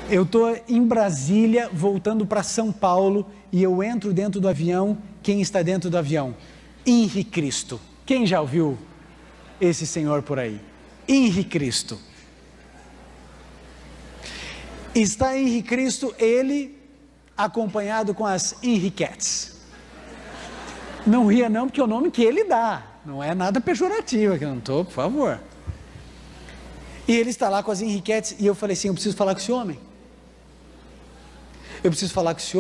Eu estou em Brasília, voltando para São Paulo, e eu entro dentro do avião. Quem está dentro do avião? Henri Cristo. Quem já ouviu esse senhor por aí? Henri Cristo. Está Henri Cristo, ele acompanhado com as Henriquettes. Não ria não, porque é o nome que ele dá, não é nada pejorativo, que eu não estou, por favor. E ele está lá com as Henriquettes, e eu falei assim, eu preciso falar com esse homem. Eu preciso falar com esse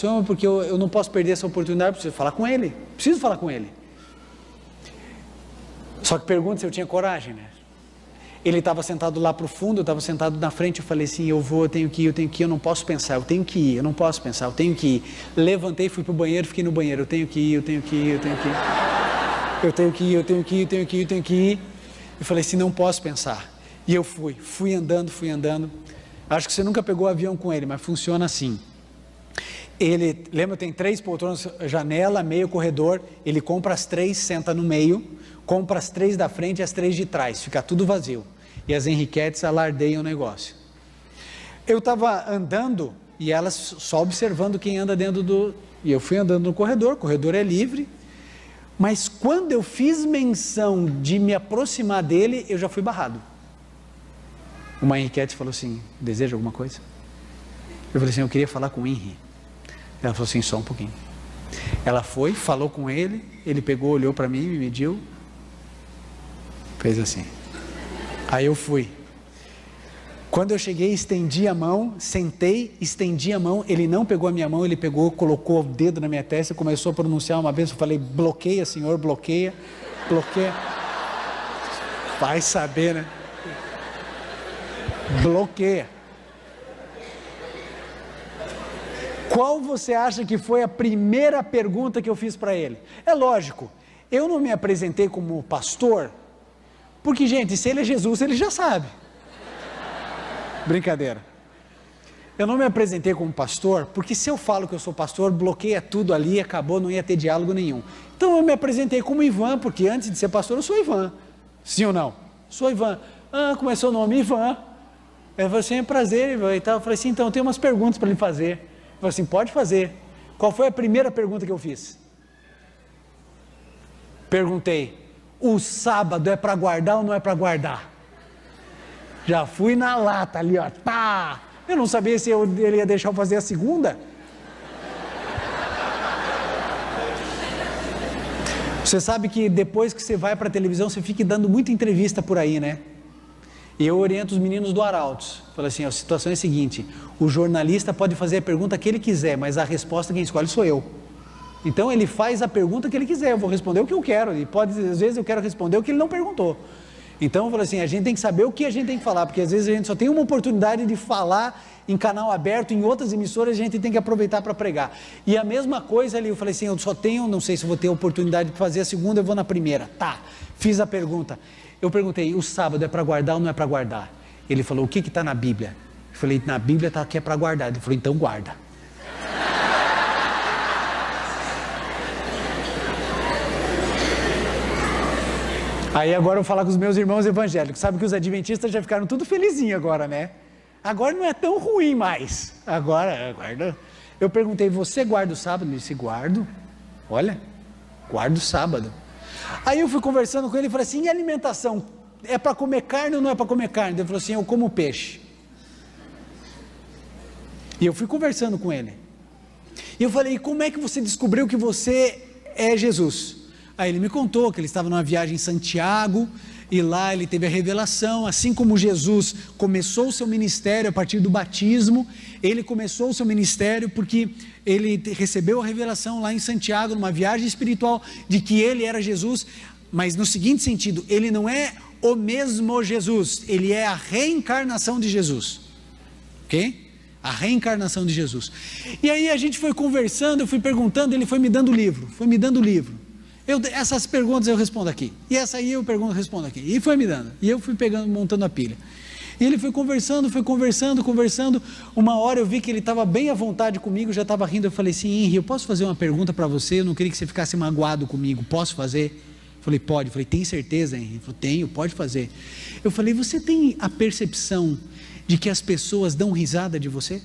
homem, porque eu não posso perder essa oportunidade, eu preciso falar com ele, Só que pergunta se eu tinha coragem, né? Ele estava sentado lá para o fundo, eu estava sentado na frente, eu falei assim, eu tenho que ir, eu não posso pensar, eu tenho que ir. Levantei, fui para o banheiro, fiquei no banheiro, eu tenho que ir. Eu falei assim, não posso pensar. E eu fui andando. Acho que você nunca pegou o avião com ele, mas funciona assim. Ele, lembra, tem 3 poltronas, janela, meio, corredor, ele compra as 3, senta no meio, compra as 3 da frente e as 3 de trás, fica tudo vazio. E as Henriquettes alardeiam o negócio. Eu estava andando e elas só observando quem anda dentro do... E eu fui andando no corredor, o corredor é livre, mas quando eu fiz menção de me aproximar dele, eu já fui barrado. Uma Henriquette falou assim, deseja alguma coisa? Eu falei assim, eu queria falar com o Henri. Ela falou assim, só um pouquinho. Ela foi, falou com ele, ele pegou, olhou para mim, me mediu, fez assim. Aí eu fui. Quando eu cheguei, estendi a mão, sentei, estendi a mão, ele não pegou a minha mão, ele pegou, colocou o dedo na minha testa, começou a pronunciar uma vez, eu falei, bloqueia, senhor, bloqueia. Vai saber, né? Bloqueia. Qual você acha que foi a primeira pergunta que eu fiz para ele? É lógico, eu não me apresentei como pastor, porque, gente, se ele é Jesus, ele já sabe. Brincadeira. Eu não me apresentei como pastor, porque se eu falo que eu sou pastor, bloqueia tudo ali, acabou, não ia ter diálogo nenhum. Então eu me apresentei como Ivan, porque antes de ser pastor eu sou Ivan. Sim ou não? Sou Ivan. Ah, como é seu nome? Ivan. Eu falei assim, é prazer, Ivan, e tal. Eu falei assim, então, eu tenho umas perguntas para lhe fazer. Eu falei assim, pode fazer. Qual foi a primeira pergunta que eu fiz? Perguntei, o sábado é para guardar ou não é para guardar? Já fui na lata ali, ó, tá! Eu não sabia se ele ia deixar eu fazer a segunda. Você sabe que depois que você vai para a televisão, você fica dando muita entrevista por aí, né? E eu oriento os meninos do Arautos. Falei assim, a situação é a seguinte, o jornalista pode fazer a pergunta que ele quiser, mas a resposta quem escolhe sou eu. Então ele faz a pergunta que ele quiser, eu vou responder o que eu quero, e às vezes eu quero responder o que ele não perguntou. Então eu falei assim, a gente tem que saber o que a gente tem que falar, porque às vezes a gente só tem uma oportunidade de falar em canal aberto, em outras emissoras, a gente tem que aproveitar para pregar. E a mesma coisa ali, eu falei assim, eu só tenho, não sei se vou ter a oportunidade de fazer a segunda, eu vou na primeira. Tá, fiz a pergunta. Eu perguntei, o sábado é para guardar ou não é para guardar? Ele falou, o que está na Bíblia? Eu falei, na Bíblia está que é para guardar. Ele falou, então guarda. Aí agora eu vou falar com os meus irmãos evangélicos. Sabe que os adventistas já ficaram tudo felizinhos agora, né? Agora não é tão ruim mais. Agora, guarda. Eu perguntei, você guarda o sábado? Ele disse, guardo. Olha, guardo o sábado. Aí eu fui conversando com ele e falei assim, e alimentação? É para comer carne ou não é para comer carne? Ele falou assim, eu como peixe. E eu fui conversando com ele. E eu falei, como é que você descobriu que você é Jesus? Aí ele me contou que ele estava numa viagem em Santiago, e lá ele teve a revelação, assim como Jesus começou o seu ministério a partir do batismo, ele começou o seu ministério porque ele recebeu a revelação lá em Santiago, numa viagem espiritual, de que ele era Jesus, mas no seguinte sentido, ele não é o mesmo Jesus, ele é a reencarnação de Jesus, ok? A reencarnação de Jesus. E aí a gente foi conversando, eu fui perguntando, ele foi me dando livro, essas perguntas eu respondo aqui, e essa aí eu respondo aqui, e foi me dando, e eu fui pegando, montando a pilha. E ele foi conversando, uma hora eu vi que ele estava bem à vontade comigo, já estava rindo, eu falei assim, Henri, eu posso fazer uma pergunta para você? Eu não queria que você ficasse magoado comigo, posso fazer? Eu falei, pode. Eu falei, tem certeza, Henri? Ele falou, tenho, pode fazer. Eu falei, você tem a percepção de que as pessoas dão risada de você?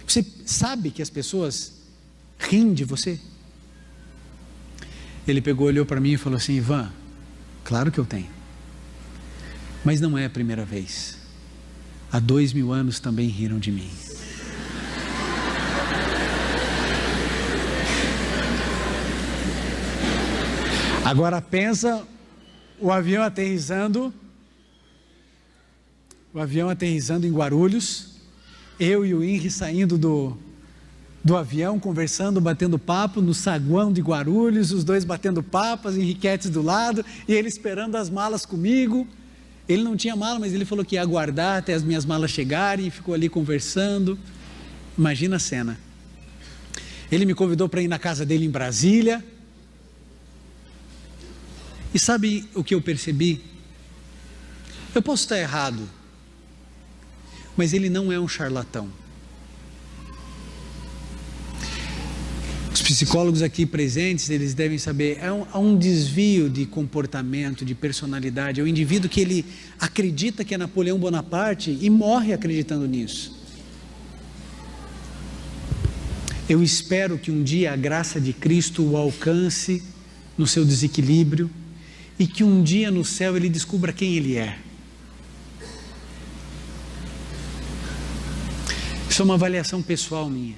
Você sabe que as pessoas riem de você? Ele pegou, olhou para mim e falou assim: Ivan, claro que eu tenho, mas não é a primeira vez. Há 2000 anos também riram de mim. Agora pensa o avião aterrissando em Guarulhos, eu e o Henry saindo do avião, conversando, batendo papo no saguão de Guarulhos, os dois batendo papo, as Henriquetes do lado, e ele esperando as malas comigo. Ele não tinha mala, mas ele falou que ia aguardar até as minhas malas chegarem, e ficou ali conversando. Imagina a cena. Ele me convidou para ir na casa dele em Brasília. E sabe o que eu percebi? Eu posso estar errado, mas ele não é um charlatão. Os psicólogos aqui presentes, eles devem saber, há um desvio de comportamento, de personalidade. É o indivíduo que ele acredita que é Napoleão Bonaparte e morre acreditando nisso. Eu espero que um dia a graça de Cristo o alcance no seu desequilíbrio e que um dia no céu ele descubra quem ele é. Isso é uma avaliação pessoal minha.